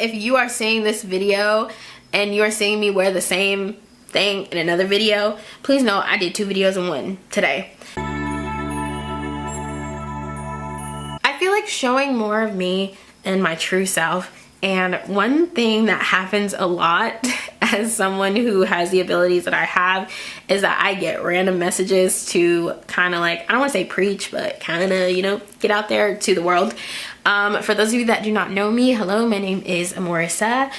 if you are seeing this video and you're seeing me wear the same thing in another video, please know I did 2 videos in one today. I feel like showing more of me and my true self, and one thing that happens a lot as someone who has the abilities that I have is that I get random messages to kind of like, I don't want to say preach, but kind of, you know, get out there to the world. For those of you that do not know me, hello, my name is Marissa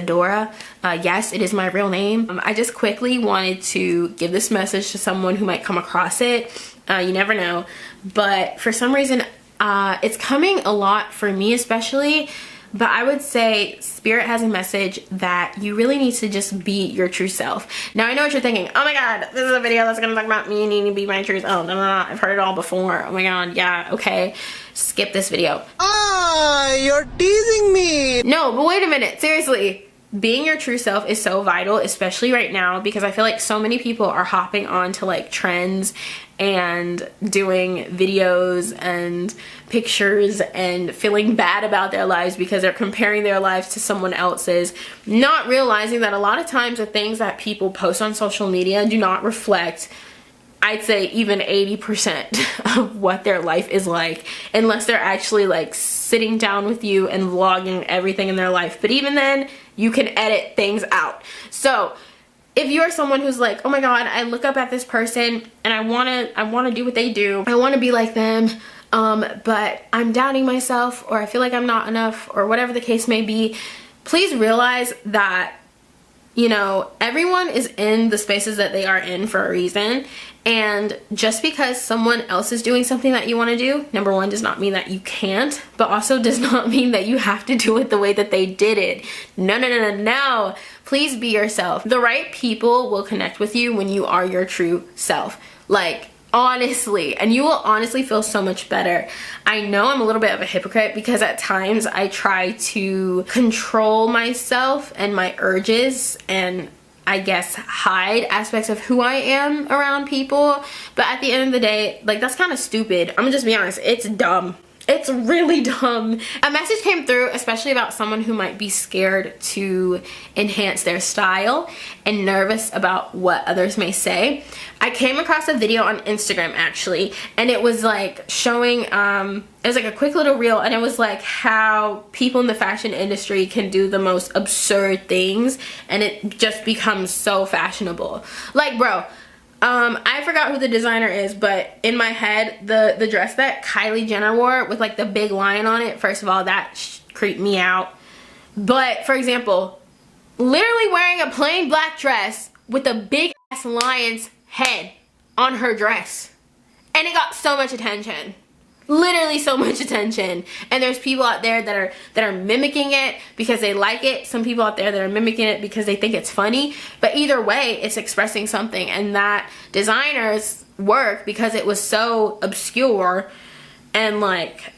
Dora. Yes, it is my real name. I just quickly wanted to give this message to someone who might come across it. You never know, but for some reason it's coming a lot for me especially. But I would say Spirit has a message that you really need to just be your true self. Now I know what you're thinking. Oh my god, this is a video that's gonna talk about me needing to be my true self. No, I've heard it all before. Oh my god, yeah, okay. Skip this video. Ah, you're teasing me. No, but wait a minute, seriously. Being your true self is so vital, especially right now, because I feel like so many people are hopping on to like trends and doing videos and pictures and feeling bad about their lives because they're comparing their lives to someone else's, not realizing that a lot of times the things that people post on social media do not reflect, I'd say, even 80% of what their life is like, unless they're actually like sitting down with you and vlogging everything in their life. But even then, you can edit things out. So if you're someone who's like, oh my god, I look up at this person and I wanna do what they do, I wanna be like them, but I'm doubting myself, or I feel like I'm not enough, or whatever the case may be, please realize that, you know, everyone is in the spaces that they are in for a reason. And just because someone else is doing something that you want to do, number one, does not mean that you can't, but also does not mean that you have to do it the way that they did it. No. Please be yourself. The right people will connect with you when you are your true self. Like, honestly, and you will honestly feel so much better. I know I'm a little bit of a hypocrite because at times I try to control myself and my urges and I guess hide aspects of who I am around people, but at the end of the day, like, that's kind of stupid. I'm gonna just be honest, it's dumb. It's really dumb. A message came through, especially about someone who might be scared to enhance their style and nervous about what others may say. I came across a video on Instagram actually, and it was like showing, it was like a quick little reel, and it was like how people in the fashion industry can do the most absurd things and it just becomes so fashionable. Like, bro, I forgot who the designer is, but in my head, the dress that Kylie Jenner wore with like the big lion on it, first of all, that creeped me out. But for example, literally wearing a plain black dress with a big ass lion's head on her dress, and it got so much attention. Literally so much attention. And there's people out there that are mimicking it because they like it. Some people out there that are mimicking it because they think it's funny. But either way, it's expressing something, and that designer's work, because it was so obscure and like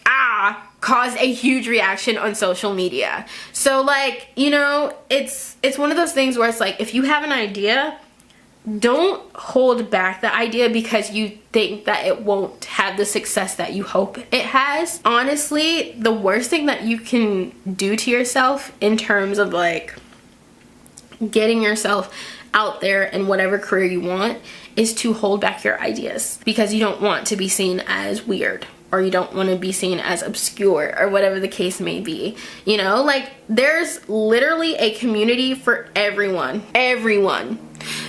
caused a huge reaction on social media. So like, you know, it's one of those things where it's like, if you have an idea, don't hold back the idea because you think that it won't have the success that you hope it has. Honestly, the worst thing that you can do to yourself in terms of like getting yourself out there in whatever career you want is to hold back your ideas, because you don't want to be seen as weird, or you don't want to be seen as obscure, or whatever the case may be. You know, like, there's literally a community for everyone.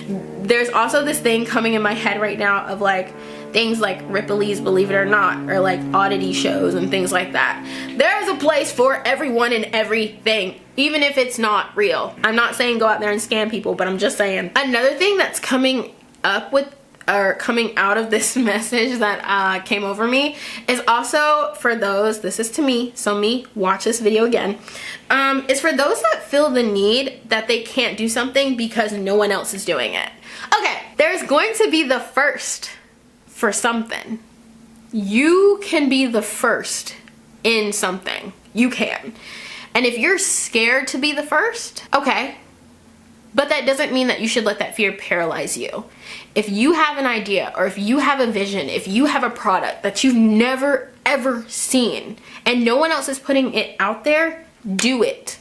There's also this thing coming in my head right now of like things like Ripley's Believe It or Not, or like oddity shows and things like that. There's a place for everyone and everything, even if it's not real. I'm not saying go out there and scam people, but I'm just saying. Another thing that's coming up with, or coming out of this message that came over me, is also for those, this is to me, so me, watch this video again, is for those that feel the need that they can't do something because no one else is doing it. Okay, there's going to be the first for something. You can be the first in something. You can. And if you're scared to be the first, okay, but that doesn't mean that you should let that fear paralyze you. If you have an idea, or if you have a vision, if you have a product that you've never ever seen and no one else is putting it out there, do it.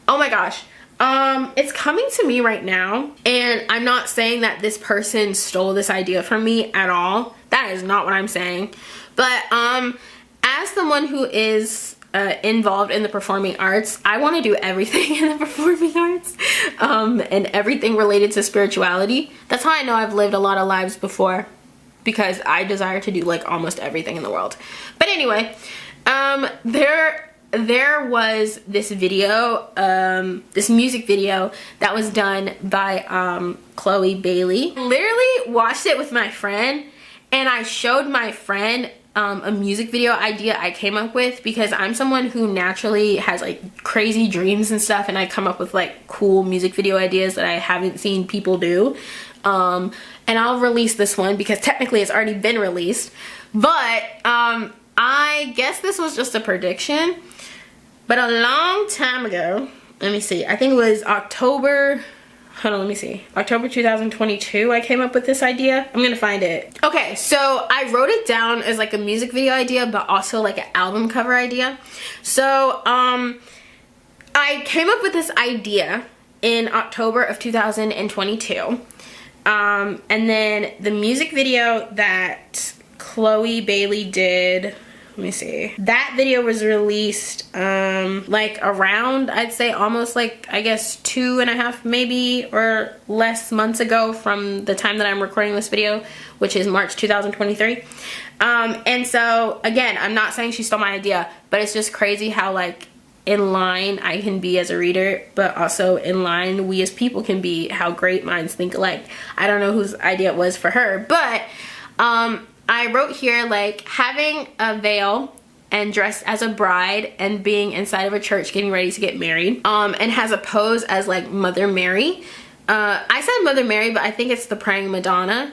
Oh my gosh. It's coming to me right now, and I'm not saying that this person stole this idea from me at all. That is not what I'm saying. But as someone who is involved in the performing arts, I want to do everything in the performing arts, and everything related to spirituality. That's how I know I've lived a lot of lives before, because I desire to do like almost everything in the world. But anyway, there was this video, this music video that was done by Chloe Bailey. Literally watched it with my friend, and I showed my friend a music video idea I came up with, because I'm someone who naturally has like crazy dreams and stuff, and I come up with like cool music video ideas that I haven't seen people do. And I'll release this one because technically it's already been released, but I guess this was just a prediction. But a long time ago, let me see, I think it was October, hold on, let me see, October 2022, I came up with this idea. I'm gonna find it. Okay, so I wrote it down as like a music video idea, but also like an album cover idea. So I came up with this idea in October of 2022. And then the music video that Chloe Bailey did, let me see, that video was released like around, I'd say almost like, I guess 2.5 maybe or less months ago from the time that I'm recording this video, which is March 2023. And so again, I'm not saying she stole my idea, but it's just crazy how like in line I can be as a reader, but also in line we as people can be, how great minds think alike. I don't know whose idea it was for her, but I wrote here like having a veil and dressed as a bride and being inside of a church getting ready to get married, and has a pose as like Mother Mary. I said Mother Mary, but I think it's the Praying Madonna,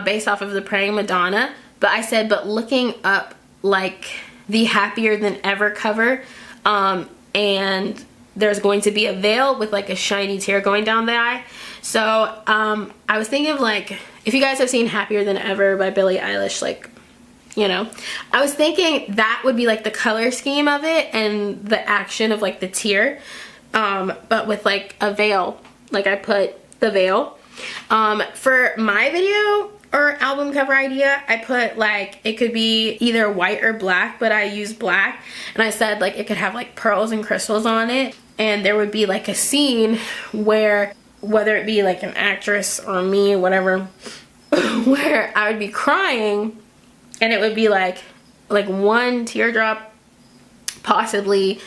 based off of the Praying Madonna. But I said, but looking up like the Happier Than Ever cover, and there's going to be a veil with like a shiny tear going down the eye. So I was thinking of like, if you guys have seen Happier Than Ever by Billie Eilish, like, you know, I was thinking that would be like the color scheme of it and the action of like the tear, but with like a veil. Like I put the veil. For my video or album cover idea, I put like, it could be either white or black, but I used black, and I said like it could have like pearls and crystals on it, and there would be like a scene where, whether it be like an actress or me, whatever, where I would be crying, and it would be like one teardrop possibly,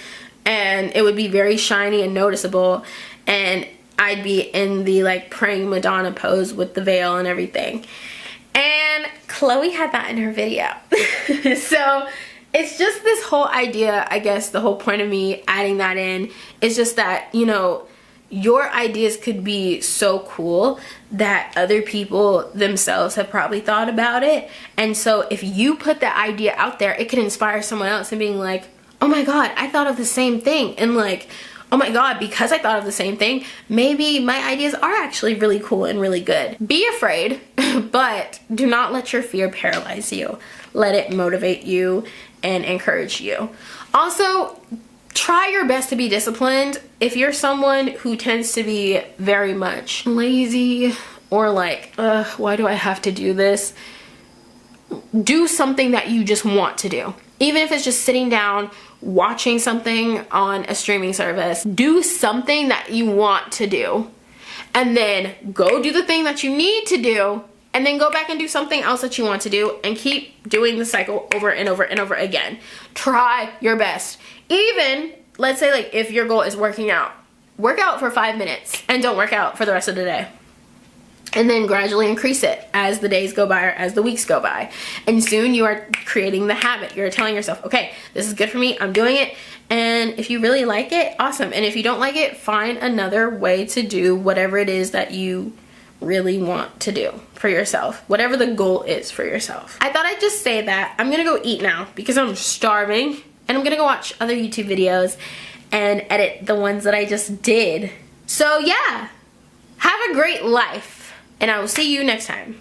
and it would be very shiny and noticeable, and I'd be in the like Praying Madonna pose with the veil and everything. And Chloe had that in her video. So it's just this whole idea, I guess the whole point of me adding that in is just that, you know, your ideas could be so cool that other people themselves have probably thought about it. And so if you put that idea out there, it could inspire someone else and being like, oh my God, I thought of the same thing. And like, oh my God, because I thought of the same thing, maybe my ideas are actually really cool and really good. Be afraid, but do not let your fear paralyze you. Let it motivate you and encourage you. Also, try your best to be disciplined. If you're someone who tends to be very much lazy or like, why do I have to do this? Do something that you just want to do. Even if it's just sitting down, watching something on a streaming service, do something that you want to do, and then go do the thing that you need to do, and then go back and do something else that you want to do, and keep doing the cycle over and over and over again. Try your best. Even, let's say like if your goal is working out, work out for 5 minutes and don't work out for the rest of the day. And then gradually increase it as the days go by or as the weeks go by. And soon you are creating the habit. You're telling yourself, okay, this is good for me, I'm doing it. And if you really like it, awesome. And if you don't like it, find another way to do whatever it is that you really want to do for yourself. Whatever the goal is for yourself. I thought I'd just say that. I'm gonna go eat now because I'm starving. And I'm gonna go watch other YouTube videos and edit the ones that I just did. So yeah, have a great life. And I will see you next time.